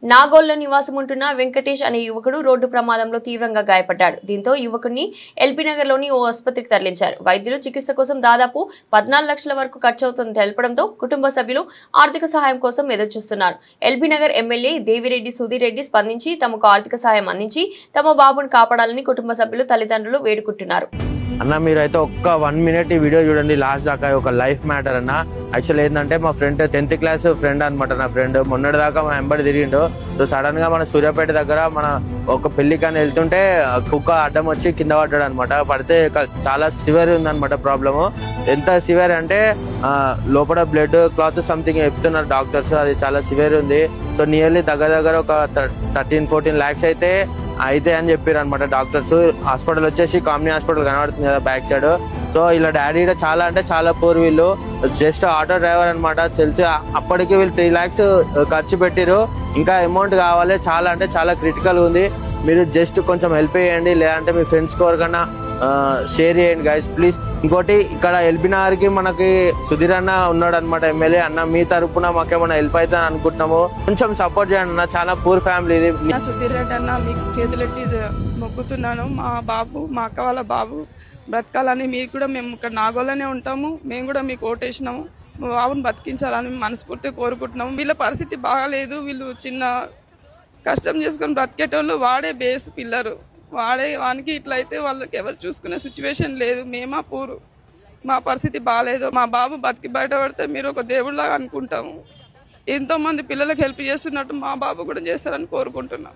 నాగోల్లో నివాసం ఉంటున్న వెంకటేష్ అనే యువకుడు రోడ్డు ప్రమాదంలో తీవ్రంగా గాయపడ్డాడు. దీంతో యువకుడిని ఎల్బీ నగర్లోని ఓ ఆసుపత్రికి తరలించారు. వైద్యులు చికిత్స కోసం దాదాపు 14 లక్షల వరకు ఖర్చవుతుందని తెలపడంతో కుటుంబ సభ్యులు ఆర్థిక సహాయం కోసం ఎదురుచూస్తున్నారు. ఎల్బీ నగర్ ఎమ్మెల్యే దేవిరెడ్డి సుధీర్ రెడ్డి స్పందించి తమకు ఆర్థిక సహాయం అందించి తమ బాబును కాపాడాలని కుటుంబ సభ్యులు తల్లిదండ్రులు వేడుకుంటున్నారు. అన్న మీరైతే ఒక్క 1 మినిట్ ఈ వీడియో చూడండి లాస్ట్ దాకా. ఒక లైఫ్ మ్యాటర్ అన్న. యాక్చువల్ ఏంటంటే మా ఫ్రెండ్ 10th క్లాస్ ఫ్రెండ్ అనమాట. నా ఫ్రెండ్ మొన్నటి దాకా మా వెంబడి తిరిగిండు. సో సడన్ గా మన సూర్యాపేట దగ్గర మన ఒక పెళ్లికని వెళ్తుంటే కుక్క అడ్డం వచ్చి కింద పడ్డాడు అనమాట. పడితే చాలా సివియర్ ఉందన్నమాట ప్రాబ్లము. ఎంత సివియర్ అంటే లోపల బ్లడ్ క్లాత్ సంథింగ్ చెప్తున్నారు డాక్టర్స్. అది చాలా సివియర్ ఉంది. సో నియర్లీ దగ్గర ఒక 13-14 lakhs అయితే అని చెప్పారు అనమాట డాక్టర్స్. హాస్పిటల్ వచ్చేసి కామినీ హాస్పిటల్ కనబడుతుంది కదా బ్యాక్ సైడ్. సో ఇలా డాడీ చాలా అంటే చాలా పూర్. వీళ్ళు జస్ట్ ఆటో డ్రైవర్ అనమాట. తెలిసి అప్పటికి వీళ్ళు 3 lakhs ఖర్చు పెట్టారు. ఇంకా అమౌంట్ కావాలి. చాలా అంటే చాలా క్రిటికల్ ఉంది. మీరు జస్ట్ కొంచెం హెల్ప్ చేయండి, లేదంటే మీ ఫ్రెండ్స్ కోరికన్నా షేర్ చేయండి గైస్ ప్లీజ్. ఇంకోటి ఇక్కడ ఎల్బీ నగర్ కి మనకి సుధీర్ అన్న ఉన్నాడు అనమాట ఎమ్మెల్యే అన్న. మీ తరపున మాకేమన్నా హెల్ప్ అవుతుందని అనుకుంటున్నాము. కొంచెం సపోర్ట్ చేయండి అన్న. చాలా పూర్ ఫ్యామిలీ ఇది. సుధీర్ రెడ్డి అన్న మీకు చేతులెట్టి మొక్కుతున్నాను. మా బాబు మా అక్క వాళ్ళ బాబు బ్రతకాలని. మీరు కూడా మేము ఇక్కడ నాగోళ్ళనే ఉంటాము. మేము కూడా మీకు ఓటేసినాము. మా బాబుని బతికించాలని మనస్ఫూర్తిగా కోరుకుంటున్నాము. వీళ్ళ పరిస్థితి బాగాలేదు. వీళ్ళు చిన్న కష్టం చేసుకొని బ్రతికేటోళ్ళు. వాడే బేస్ పిల్లరు. వానికి ఇట్లయితే వాళ్ళకి ఎవరు చూసుకునే సిచ్యువేషన్ లేదు. మేమా పూరు. మా పరిస్థితి బాగాలేదు. మా బాబు బతికి బయటపడితే మీరు ఒక దేవుడిలాగా అనుకుంటాము. ఎంతో మంది పిల్లలకు హెల్ప్ చేస్తున్నట్టు మా బాబు కూడా చేస్తారని కోరుకుంటున్నాం.